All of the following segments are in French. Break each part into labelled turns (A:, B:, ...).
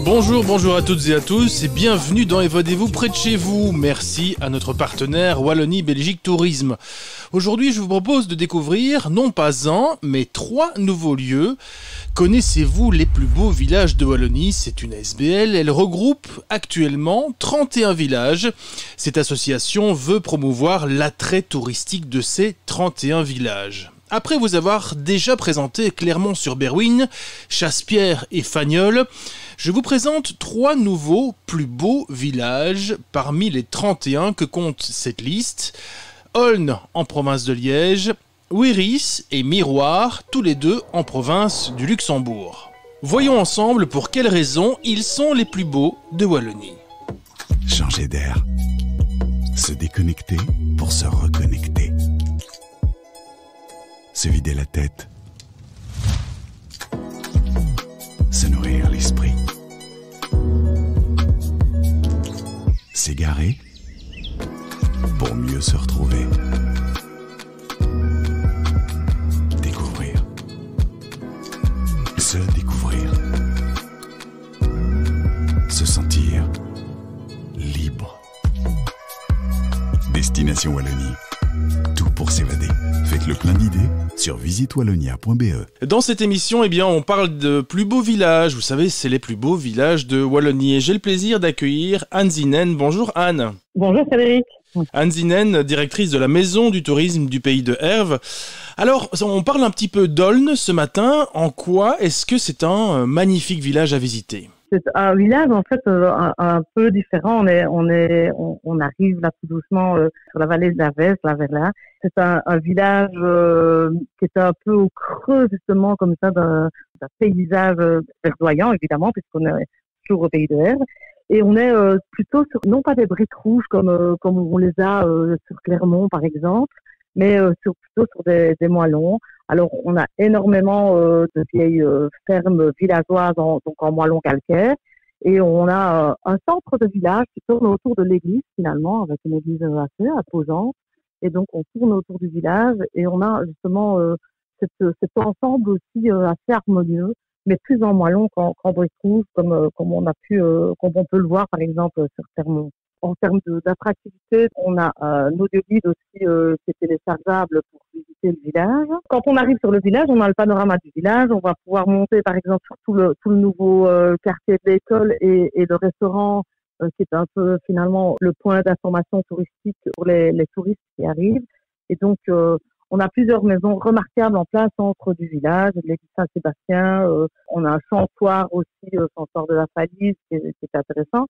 A: Bonjour à toutes et à tous et bienvenue dans Évadez-vous près de chez vous. Merci à notre partenaire Wallonie-Belgique Tourisme. Aujourd'hui, je vous propose de découvrir non pas un, mais 3 nouveaux lieux. Connaissez-vous les plus beaux villages de Wallonie? C'est une ASBL, elle regroupe actuellement 31 villages. Cette association veut promouvoir l'attrait touristique de ces 31 villages. Après vous avoir déjà présenté Clermont-sur-Berwyn, Chassepierre et Fagnoles, je vous présente 3 nouveaux plus beaux villages parmi les 31 que compte cette liste. Olne en province de Liège, Wéris et Miroir, tous les deux en province du Luxembourg. Voyons ensemble pour quelles raisons ils sont les plus beaux de Wallonie.
B: Changer d'air. Se déconnecter pour se reconnecter. Se vider la tête. Se nourrir l'esprit. S'égarer pour mieux se retrouver. Découvrir. Se découvrir. Se sentir libre. Destination Wallonie. Tout pour s'évader. Faites le plein d'idées sur visitewallonia.be.
A: Dans cette émission, on parle de plus beaux villages. Vous savez, c'est les plus beaux villages de Wallonie. Et j'ai le plaisir d'accueillir Anne Zinen. Bonjour Anne.
C: Bonjour Frédéric.
A: Anne Zinen, directrice de la Maison du Tourisme du Pays de Herve. Alors, on parle un petit peu d'Olne ce matin. En quoi est-ce que c'est un magnifique village à visiter ?
C: C'est un village en fait un peu différent. On arrive là tout doucement sur la vallée de la Vesse, là vers là. C'est un village qui est un peu au creux justement comme ça d'un paysage verdoyant évidemment puisqu'on est toujours au Pays de Herve. Et on est plutôt sur non pas des briques rouges comme on les a sur Clermont par exemple, mais plutôt sur des moellons. Alors, on a énormément de vieilles fermes villageoises donc en moellons calcaires. Et on a un centre de village qui tourne autour de l'église, finalement, avec une église assez imposante. Et donc, on tourne autour du village et on a justement cet ensemble aussi assez harmonieux, mais plus en moellons qu'en briques rouges, comme on peut le voir, par exemple, sur Clermont. En termes d'attractivité, on a un audioguide aussi qui est téléchargeable pour visiter le village. Quand on arrive sur le village, on a le panorama du village. On va pouvoir monter, par exemple, sur tout le nouveau quartier de l'école et le restaurant qui est un peu finalement le point d'information touristique pour les touristes qui arrivent. Et donc, on a plusieurs maisons remarquables en plein centre du village, de l'église Saint-Sébastien. On a un chantoir aussi, chantoir de la Falise, qui est intéressant.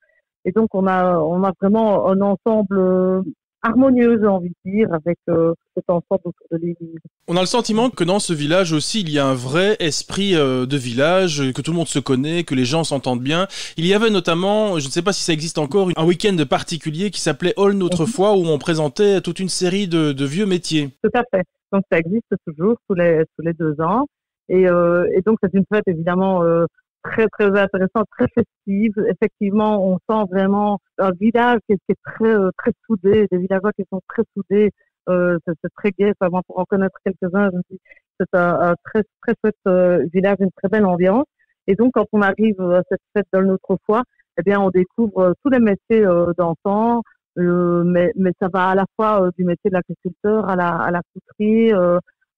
C: Et donc, on a vraiment un ensemble harmonieux, j'ai envie de dire, avec cet ensemble autour de l'église.
A: On a le sentiment que dans ce village aussi, il y a un vrai esprit de village, que tout le monde se connaît, que les gens s'entendent bien. Il y avait notamment, je ne sais pas si ça existe encore, un week-end particulier qui s'appelait Olne autrefois, où on présentait toute une série de vieux métiers.
C: Tout à fait. Donc, ça existe toujours tous les 2 ans. Et donc, c'est une fête, évidemment, très, très intéressante, très festive. Effectivement, on sent vraiment un village qui est très, très soudé, des villageois qui sont très soudés. C'est très gai. Enfin, moi, pour en connaître quelques-uns, je me dis, c'est un très, très chouette village, une très belle ambiance. Et donc, quand on arrive à cette fête d'Olne autrefois, on découvre tous les métiers d'antan, mais ça va à la fois du métier de l'agriculteur à la couterie,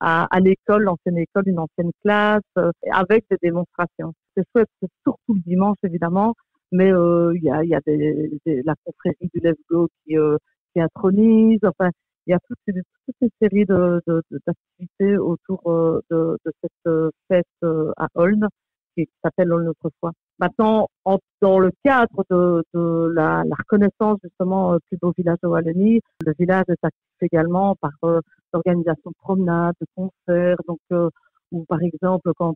C: à l'école, l'ancienne école, une ancienne classe, avec des démonstrations. C'est chouette, c'est surtout le dimanche évidemment, mais il y a la confrérie du Let's Go qui intronise. Enfin, il y a toute une série d'activités autour de cette fête à Olne qui s'appelle Olne autrefois. Maintenant, dans le cadre de la reconnaissance justement plus beau village de Wallonie, le village est actif également par l'organisation de promenades, de concerts, donc ou par exemple quand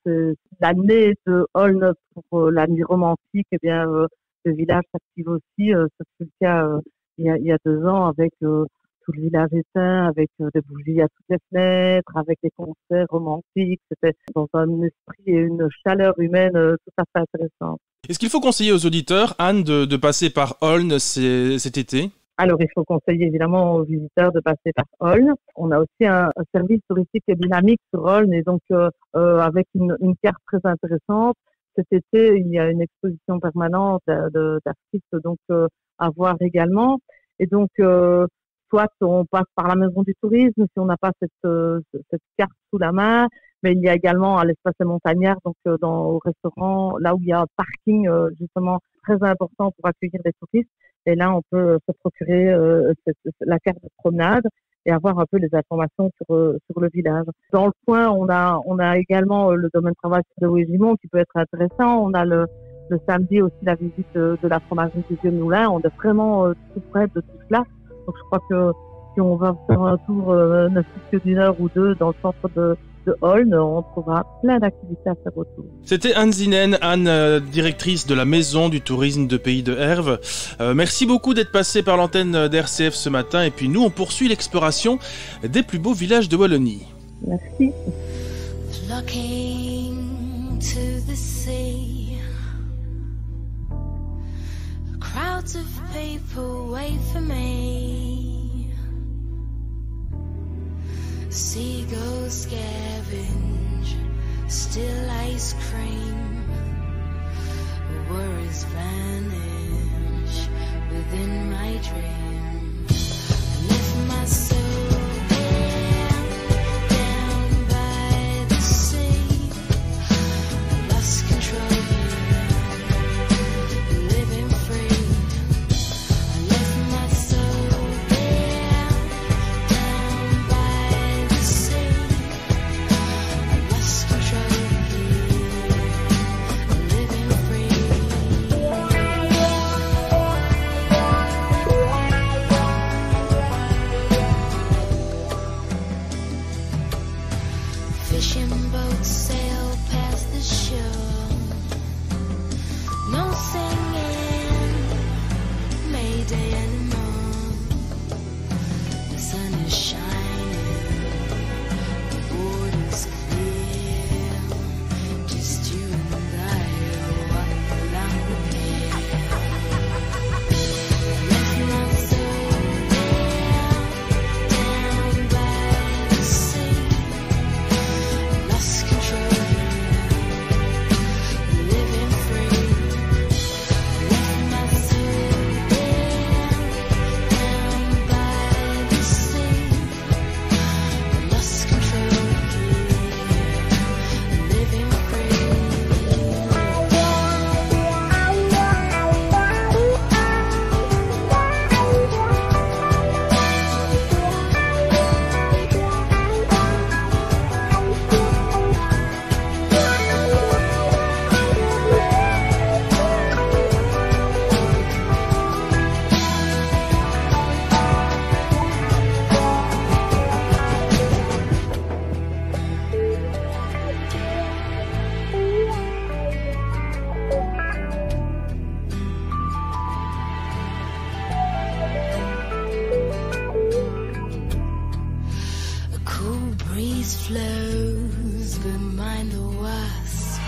C: c'est l'année de Olne pour la nuit romantique, le village s'active aussi. Ça fut le cas il y a 2 ans avec tout le village éteint, avec des bougies à toutes les fenêtres, avec des concerts romantiques. C'était dans un esprit et une chaleur humaine tout à fait intéressante.
A: Est-ce qu'il faut conseiller aux auditeurs, Anne, de passer par Olne cet été ?
C: Alors, il faut conseiller évidemment aux visiteurs de passer par Olne. On a aussi un service touristique dynamique sur Olne et donc avec une carte très intéressante. cet été, il y a une exposition permanente d'artistes donc à voir également. Et donc, soit on passe par la maison du tourisme si on n'a pas cette carte sous la main, mais il y a également à l'espace montagnard, donc au restaurant, là où il y a un parking justement très important pour accueillir les touristes. Et là, on peut se procurer la carte de promenade et avoir un peu les informations sur le village. Dans le coin, on a également le domaine de travail de Ouégimont qui peut être intéressant. On a le samedi aussi la visite de la fromagerie du Vieux Moulin. On est vraiment tout près de tout cela. Donc je crois que si on va faire un tour ne plus que d'une heure ou deux dans le centre de Aulne, on trouvera plein d'activités à faire autour.
A: C'était Anne Zinen, directrice de la Maison du Tourisme de Pays de Herve. Merci beaucoup d'être passée par l'antenne d'RCF ce matin. Et puis nous, on poursuit l'exploration des plus beaux villages de Wallonie.
C: Merci.
D: Looking to the sea, crowds of people wait for me. Seagulls scavenge, still ice cream. Worries vanish within my dream. I lift my soul down by the sea. I lost control, living free. I lift my soul down by the sea. I lost control, living free. Fishing boats sail past the shore. No singing, Mayday anymore. The sun is shining, the water's clear. Just you and I walk along the pier. Left my soul down by the sea. Lost control, living free. Left my soul down by the sea. Lost control, living free. A cool breeze flows, but mind the wasp.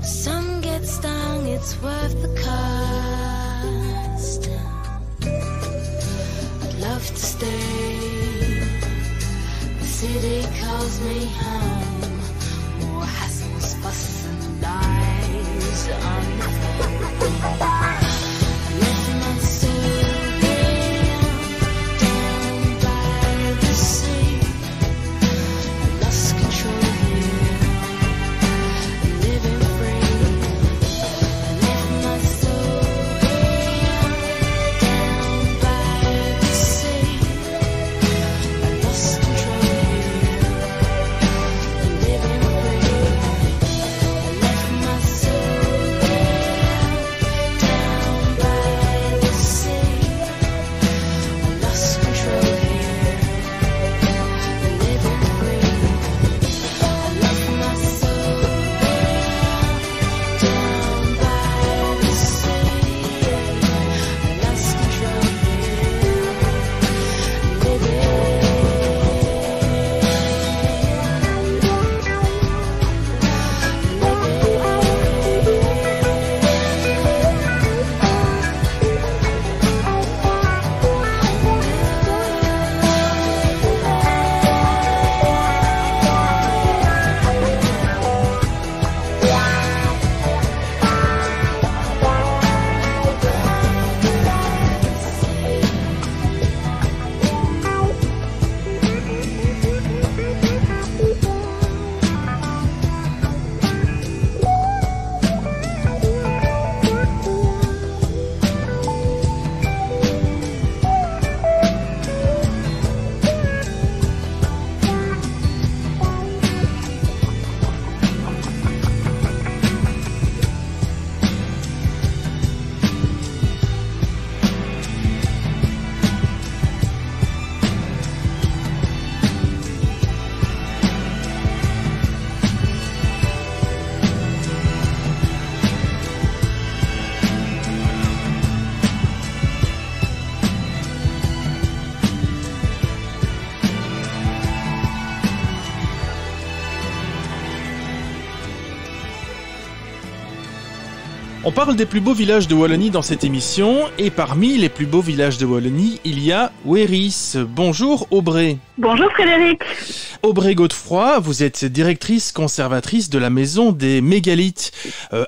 D: Some get stung, it's worth the cost. I'd love to stay. The city calls me home. More hassles, fuss, and lies on the phone. Left my soul down by the sea. I lost control here, living free. I left my soul down by the sea. I lost control here,
A: On parle des plus beaux villages de Wallonie dans cette émission, et parmi les plus beaux villages de Wallonie, il y a Wéris. Bonjour Aubrey.
E: Bonjour Frédéric.
A: Aubrey Godefroy, vous êtes directrice conservatrice de la maison des mégalithes.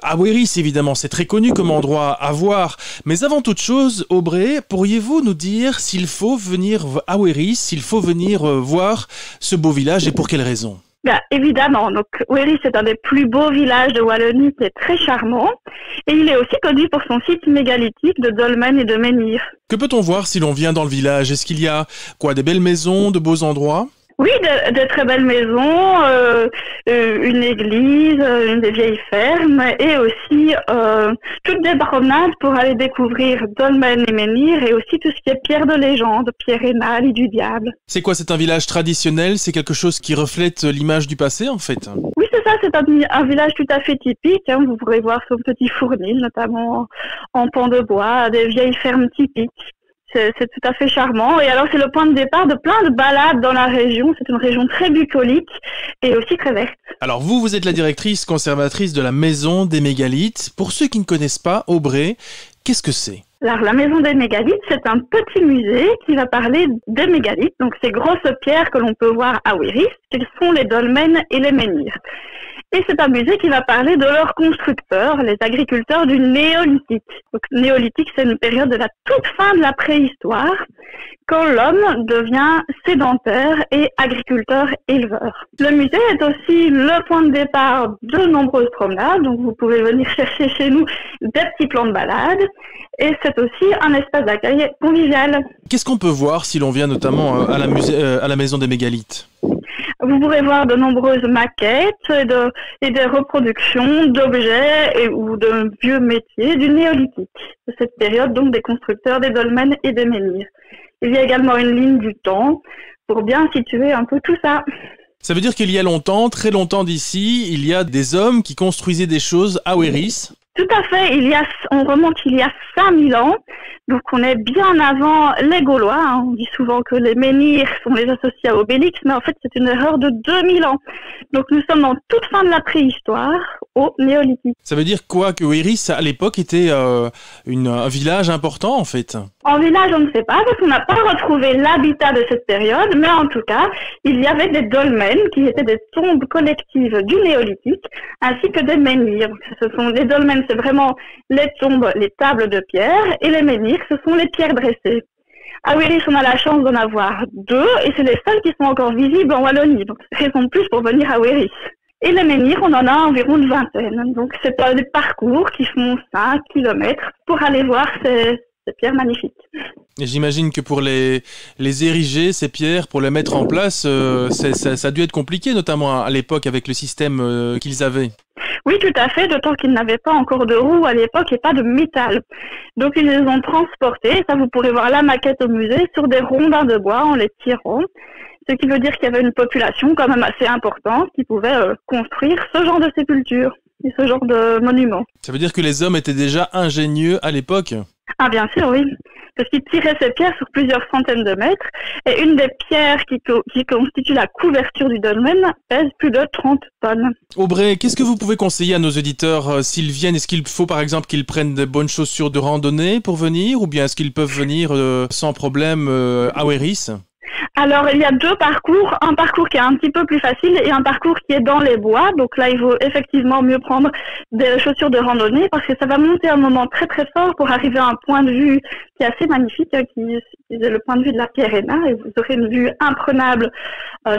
A: À Wéris, évidemment, c'est très connu comme endroit à voir. Mais avant toute chose, Aubrey, pourriez-vous nous dire s'il faut venir à Wéris, s'il faut venir voir ce beau village et pour quelles raisons ?
E: Bien, évidemment. Donc, Wéris est un des plus beaux villages de Wallonie qui est très charmant. Et il est aussi connu pour son site mégalithique de dolmens et de menhirs.
A: Que peut-on voir si l'on vient dans le village ? Est-ce qu'il y a des belles maisons, de beaux endroits ?
E: Oui, de très belles maisons, une église, une des vieilles fermes et aussi toutes des promenades pour aller découvrir dolmens et menhirs et aussi tout ce qui est pierre de légende, pierre rénale et du diable.
A: C'est quoi, c'est un village traditionnel ? C'est quelque chose qui reflète l'image du passé en fait ?
E: Oui, c'est ça, c'est un village tout à fait typique. Hein. Vous pourrez voir son petit fournil, notamment en pan de bois, des vieilles fermes typiques. C'est tout à fait charmant. Et alors, c'est le point de départ de plein de balades dans la région. C'est une région très bucolique et aussi très verte.
A: Alors, vous êtes la directrice conservatrice de la Maison des Mégalithes. Pour ceux qui ne connaissent pas, Aubrey, qu'est-ce que c'est ?
E: Alors, la Maison des Mégalithes, c'est un petit musée qui va parler des mégalithes. Donc, ces grosses pierres que l'on peut voir à Wéris, qui sont les dolmens et les menhirs. Et c'est un musée qui va parler de leurs constructeurs, les agriculteurs du néolithique. Donc, néolithique, c'est une période de la toute fin de la préhistoire, quand l'homme devient sédentaire et agriculteur-éleveur. Le musée est aussi le point de départ de nombreuses promenades, donc vous pouvez venir chercher chez nous des petits plans de balade, et c'est aussi un espace d'accueil convivial.
A: Qu'est-ce qu'on peut voir si l'on vient notamment à la Maison des Mégalithes ?
E: Vous pourrez voir de nombreuses maquettes et des reproductions d'objets ou de vieux métiers du néolithique, de cette période donc des constructeurs des dolmens et des menhirs. Il y a également une ligne du temps pour bien situer un peu tout ça.
A: Ça veut dire qu'il y a longtemps, très longtemps d'ici, il y a des hommes qui construisaient des choses à Wéris.
E: Tout à fait, on remonte il y a 5000 ans, donc on est bien avant les Gaulois, hein. On dit souvent que les menhirs sont les associés à Obélix, mais en fait c'est une erreur de 2000 ans. Donc nous sommes en toute fin de la préhistoire, au néolithique.
A: Ça veut dire quoi, que Wéris à l'époque était un village important en fait ?
E: En village on ne sait pas, parce qu'on n'a pas retrouvé l'habitat de cette période, mais en tout cas, il y avait des dolmens qui étaient des tombes collectives du néolithique, ainsi que des menhirs. Ce sont des dolmens, c'est vraiment les tombes, les tables de pierre, et les menhirs, ce sont les pierres dressées. À Wéris, on a la chance d'en avoir 2, et c'est les seuls qui sont encore visibles en Wallonie, donc c'est raison de plus pour venir à Wéris. Et les menhirs, on en a environ une vingtaine, donc c'est des parcours qui font 5 kilomètres pour aller voir ces pierres magnifiques.
A: Et j'imagine que pour les ériger, ces pierres, pour les mettre en place, ça a dû être compliqué, notamment à l'époque avec le système qu'ils avaient.
E: Oui, tout à fait, d'autant qu'ils n'avaient pas encore de roues à l'époque et pas de métal. Donc ils les ont transportés, ça vous pourrez voir la maquette au musée, sur des rondins de bois en les tirant. Ce qui veut dire qu'il y avait une population quand même assez importante qui pouvait construire ce genre de sépulture et ce genre de monument.
A: Ça veut dire que les hommes étaient déjà ingénieux à l'époque ?
E: Ah bien sûr, oui. Parce qu'ils tiraient ces pierres sur plusieurs centaines de mètres. Et une des pierres qui constitue la couverture du dolmen pèse plus de 30 tonnes.
A: Aubrey, qu'est-ce que vous pouvez conseiller à nos auditeurs s'ils viennent ? Est-ce qu'il faut par exemple qu'ils prennent de bonnes chaussures de randonnée pour venir ? Ou bien est-ce qu'ils peuvent venir sans problème à Wéris ?
E: Alors, il y a 2 parcours. Un parcours qui est un petit peu plus facile et un parcours qui est dans les bois. Donc là, il vaut effectivement mieux prendre des chaussures de randonnée parce que ça va monter un moment très très fort pour arriver à un point de vue qui est assez magnifique, qui est le point de vue de la Pierre-Hénin, et vous aurez une vue imprenable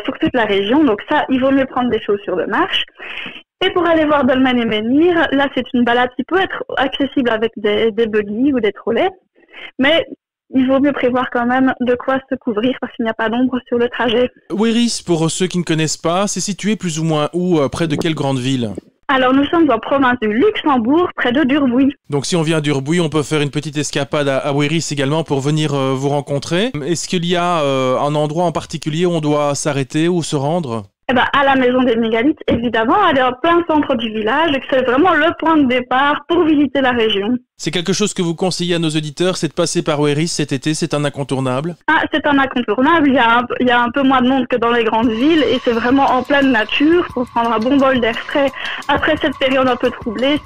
E: sur toute la région. Donc ça, il vaut mieux prendre des chaussures de marche. Et pour aller voir dolmens et menhirs, là, c'est une balade qui peut être accessible avec des buggy ou des trolleys. Mais il vaut mieux prévoir quand même de quoi se couvrir parce qu'il n'y a pas d'ombre sur le trajet.
A: Wéris, pour ceux qui ne connaissent pas, c'est situé plus ou moins où, près de quelle grande ville ?
E: Alors nous sommes en province du Luxembourg, près de Durbuy.
A: Donc si on vient à Durbuy, on peut faire une petite escapade à Wéris également pour venir vous rencontrer. Est-ce qu'il y a un endroit en particulier où on doit s'arrêter ou se rendre ?
E: À la Maison des Mégalithes, évidemment, elle est en plein centre du village et que c'est vraiment le point de départ pour visiter la région.
A: C'est quelque chose que vous conseillez à nos auditeurs, c'est de passer par Wéris cet été, c'est un incontournable ? C'est
E: un incontournable, il y a un peu moins de monde que dans les grandes villes et c'est vraiment en pleine nature pour prendre un bon bol d'air frais. Après cette période un peu troublée,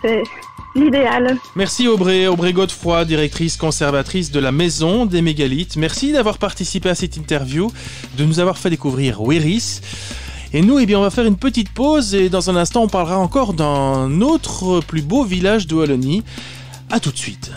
E: l'idéal.
A: Merci Aubrey Godefroy, directrice conservatrice de la Maison des Mégalithes. Merci d'avoir participé à cette interview, de nous avoir fait découvrir Wéris. Et nous, on va faire une petite pause et dans un instant, on parlera encore d'un autre plus beau village de Wallonie. À tout de suite.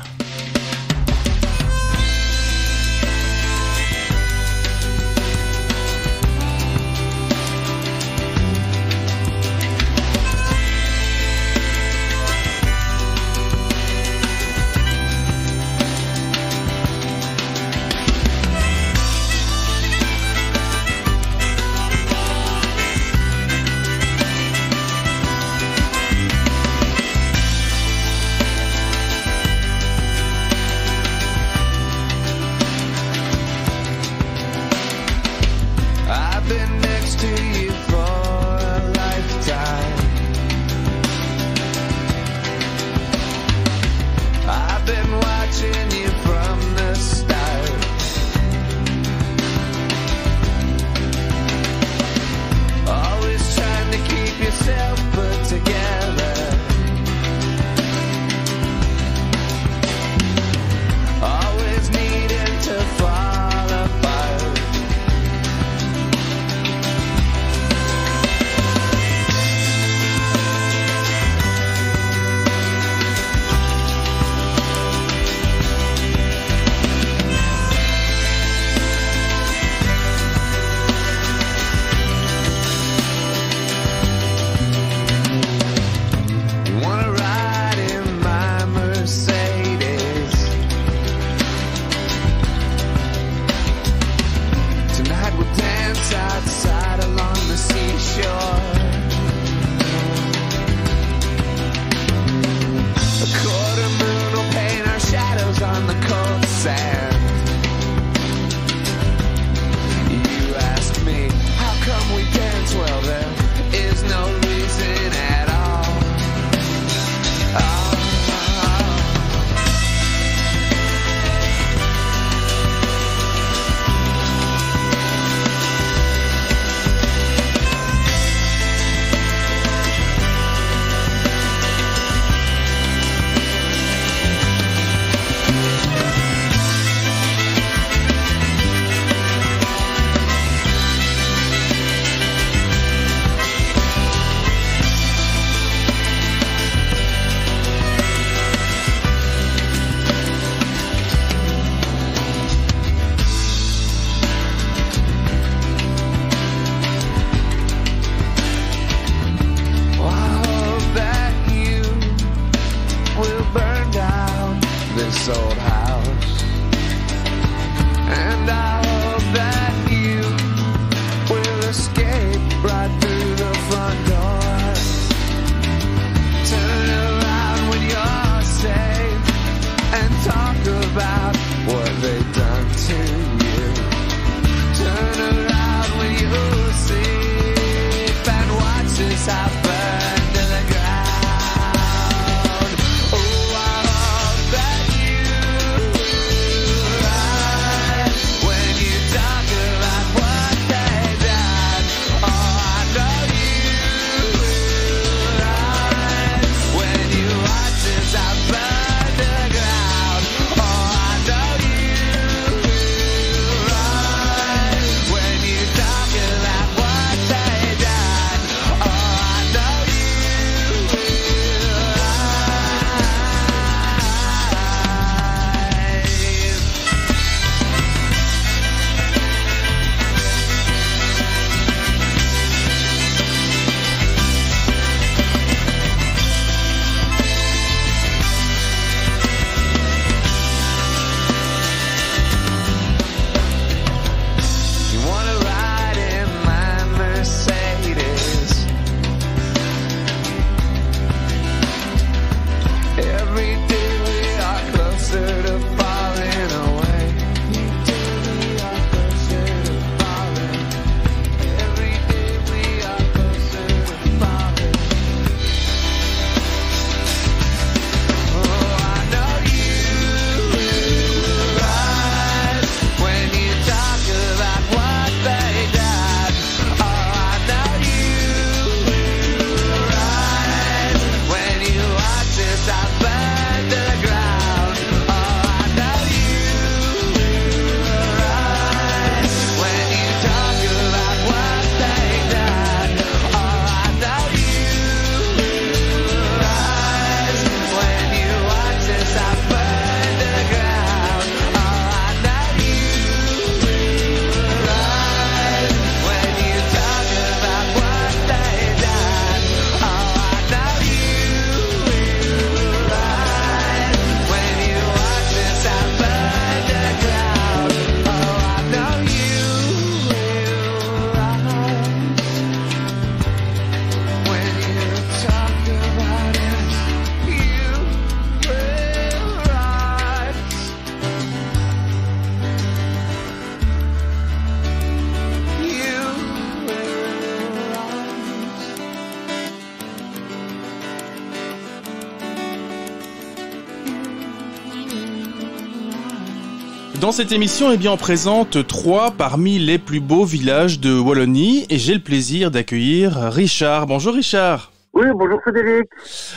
A: Dans cette émission, eh bien, on présente 3 parmi les plus beaux villages de Wallonie et j'ai le plaisir d'accueillir Richard. Bonjour Richard.
F: Oui, bonjour Frédéric.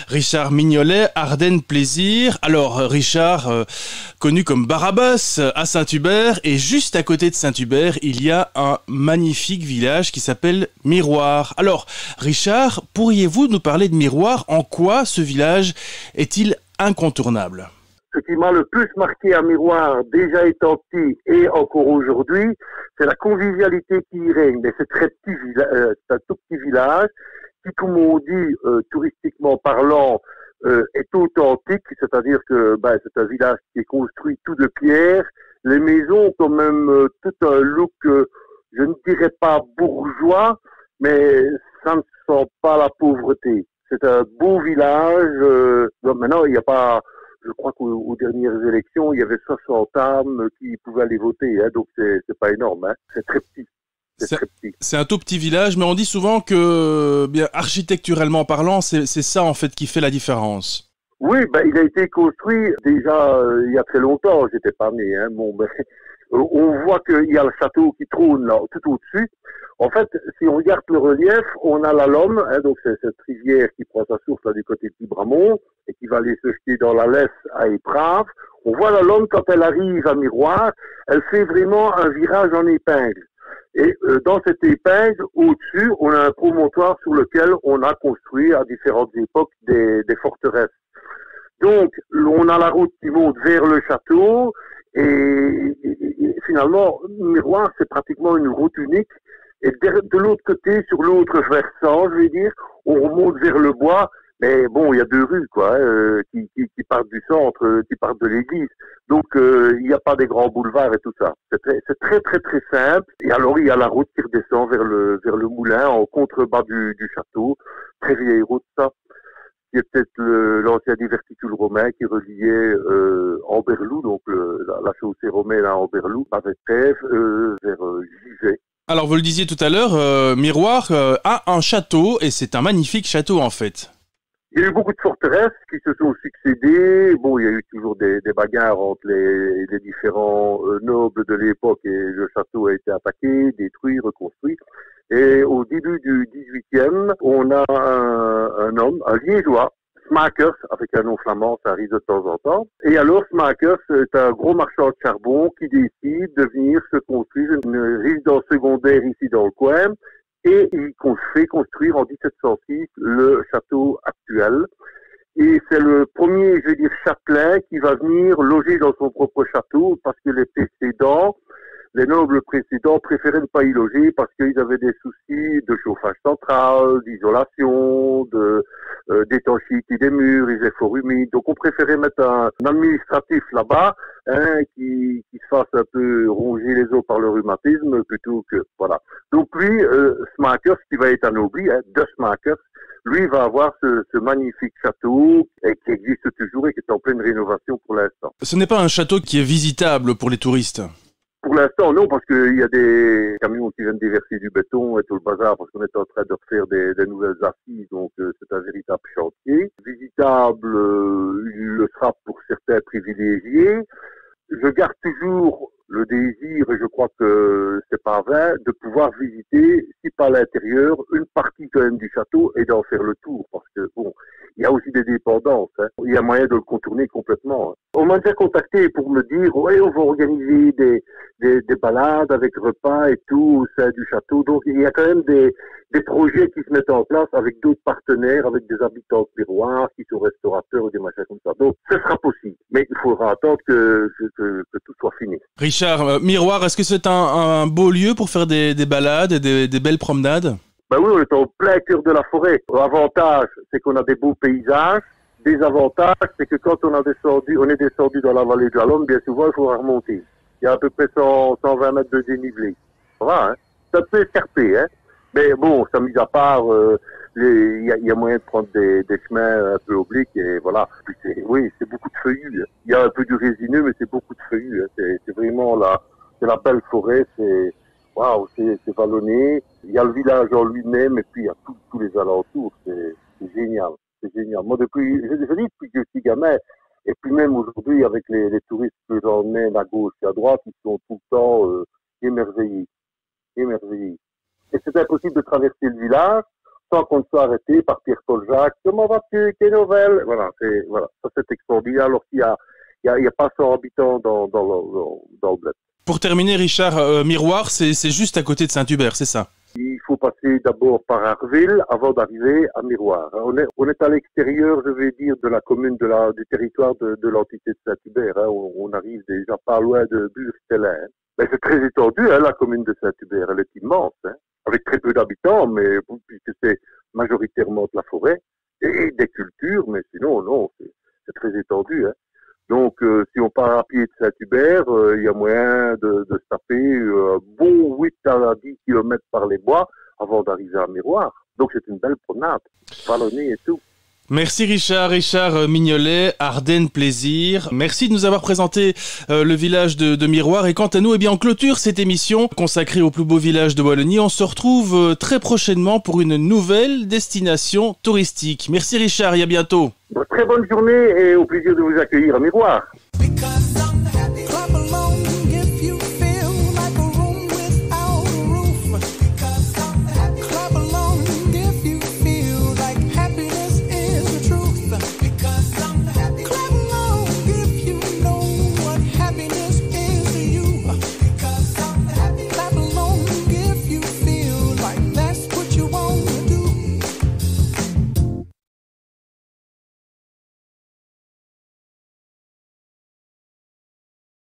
A: Richard Mignolet, Ardennes Plaisir. Alors Richard, connu comme Barabbas à Saint-Hubert, et juste à côté de Saint-Hubert, il y a un magnifique village qui s'appelle Miroir. Alors Richard, pourriez-vous nous parler de Miroir? En quoi ce village est-il incontournable?
F: Ce qui m'a le plus marqué à Miroir, déjà étant petit et encore aujourd'hui, c'est la convivialité qui y règne. Mais c'est c'est un tout petit village qui, comme on dit, touristiquement parlant, est authentique, c'est-à-dire que c'est un village qui est construit tout de pierre. Les maisons ont quand même tout un look, je ne dirais pas bourgeois, mais ça ne sent pas la pauvreté. C'est un beau village. Donc maintenant, il n'y a pas... Je crois qu'aux dernières élections, il y avait 60 âmes qui pouvaient aller voter, hein, donc c'est pas énorme, hein. C'est très petit.
A: C'est un tout petit village, mais on dit souvent que, bien, architecturellement parlant, c'est ça en fait qui fait la différence.
F: Oui, il a été construit déjà il y a très longtemps. J'étais pas né, hein. On voit qu'il y a le château qui trône là, tout au-dessus. En fait, si on regarde le relief, on a la Lomme, hein, donc c'est cette rivière qui prend sa source là du côté de Libramont et qui va aller se jeter dans la Lesse à Éprave. On voit la Lomme quand elle arrive à Miroir, elle fait vraiment un virage en épingle. Et dans cette épingle, au-dessus, on a un promontoire sur lequel on a construit à différentes époques des forteresses. Donc, on a la route qui monte vers le château et finalement, Miroir, c'est pratiquement une route unique. Et de l'autre côté, sur l'autre versant, je vais dire, on remonte vers le bois. Mais bon, il y a 2 rues, quoi, qui partent du centre, qui partent de l'église. Donc, il n'y a pas des grands boulevards et tout ça. C'est très, très, très simple. Et alors, il y a la route qui redescend vers le moulin, en contrebas du château. Très vieille route, ça. Il y a peut-être l'ancien diverticule romain qui reliait Amberlou, donc la chaussée romaine à Amberlou, avec Trèves, vers Givet.
A: Alors, vous le disiez tout à l'heure, Miroir a un château, et c'est un magnifique château, en fait.
F: Il y a eu beaucoup de forteresses qui se sont succédées. Bon, il y a eu toujours des bagarres entre les différents nobles de l'époque et le château a été attaqué, détruit, reconstruit. Et au début du 18e, on a un homme, un liégeois, Smakers, avec un nom flamand, ça arrive de temps en temps. Et alors, Smakers est un gros marchand de charbon qui décide de venir se construire une résidence secondaire ici dans le coin. Et il fait construire en 1706 le château actuel. Et c'est le premier, je vais dire, châtelain qui va venir loger dans son propre château parce que les nobles précédents préféraient ne pas y loger parce qu'ils avaient des soucis de chauffage central, d'isolation, d'étanchéité des murs, ils étaient fort humides. Donc on préférait mettre un administratif là-bas, hein, qui se fasse un peu ronger les os par le rhumatisme plutôt que, voilà. Donc lui, Smakers, qui va être anobli, hein, de Smakers, lui va avoir ce magnifique château qui existe toujours et qui est en pleine rénovation pour l'instant.
A: Ce n'est pas un château qui est visitable pour les touristes?
F: Pour l'instant, non, parce qu'il y a des camions qui viennent déverser du béton et tout le bazar, parce qu'on est en train de refaire des nouvelles assises, donc c'est un véritable chantier. Visitable, il le sera pour certains privilégiés. Je garde toujours le désir, et je crois que c'est pas vain, de pouvoir visiter, si pas à l'intérieur, une partie quand même du château et d'en faire le tour, parce que bon, il y a aussi des dépendances, hein. Il y a moyen de le contourner complètement, hein. On m'a déjà contacté pour me dire, ouais, on va organiser des balades avec repas et tout au sein du château. Donc il y a quand même des projets qui se mettent en place avec d'autres partenaires, avec des habitants de Miroir qui sont restaurateurs ou des machins comme ça. Donc ce sera possible, mais il faudra attendre que tout soit fini.
A: Richard, Miroir, est-ce que c'est un beau lieu pour faire des balades et des belles promenades?
F: Ben oui, on est en plein cœur de la forêt. L'avantage, c'est qu'on a des beaux paysages. Désavantage, c'est que quand on est descendu dans la vallée de la Lomme, bien souvent, il faudra remonter. Il y a à peu près 120 mètres de dénivelé. Ça va, hein? Ça peut escarper, hein? Mais bon, ça mis à part, il y a moyen de prendre des chemins un peu obliques et voilà. Puis c'est beaucoup de feuillus, hein. Il y a un peu du résineux, mais c'est beaucoup de feuillus, hein. C'est vraiment c'est la belle forêt, waouh, c'est vallonné. Il y a le village en lui-même et puis il y a tous les alentours. C'est génial. C'est génial. Moi, depuis que je suis gamin, Et puis même aujourd'hui, avec les touristes que j'emmène à gauche et à droite, ils sont tout le temps émerveillés. Et c'est impossible de traverser le village sans qu'on ne soit arrêté par Pierre-Paul Jacques. Comment vas-tu? Quelle nouvelle? Voilà, ça c'est extraordinaire. Alors qu'il y a pas 100 habitants dans le bled.
A: Pour terminer, Richard, Miroir, c'est juste à côté de Saint-Hubert, c'est ça?
F: Il faut passer d'abord par Arville avant d'arriver à Miroir. On est à l'extérieur, je vais dire, de la commune, du territoire de l'entité de Saint-Hubert. On arrive déjà pas loin de Bure-Stellin. Mais c'est très étendu, la commune de Saint-Hubert. Elle est immense, avec très peu d'habitants, mais puisque c'est majoritairement de la forêt et des cultures, mais sinon, non, c'est très étendu. Donc, si on part à pied de Saint-Hubert, il y a moyen de se taper un bon 8 à 10 km par les bois avant d'arriver à Miroir. Donc, c'est une belle promenade, vallonnée et tout.
A: Merci Richard Mignolet, Ardennes Plaisir. Merci de nous avoir présenté le village de Miroir. Et quant à nous, on clôture cette émission consacrée au plus beau village de Wallonie. On se retrouve très prochainement pour une nouvelle destination touristique. Merci Richard et à bientôt.
F: Très bonne journée et au plaisir de vous accueillir à Miroir.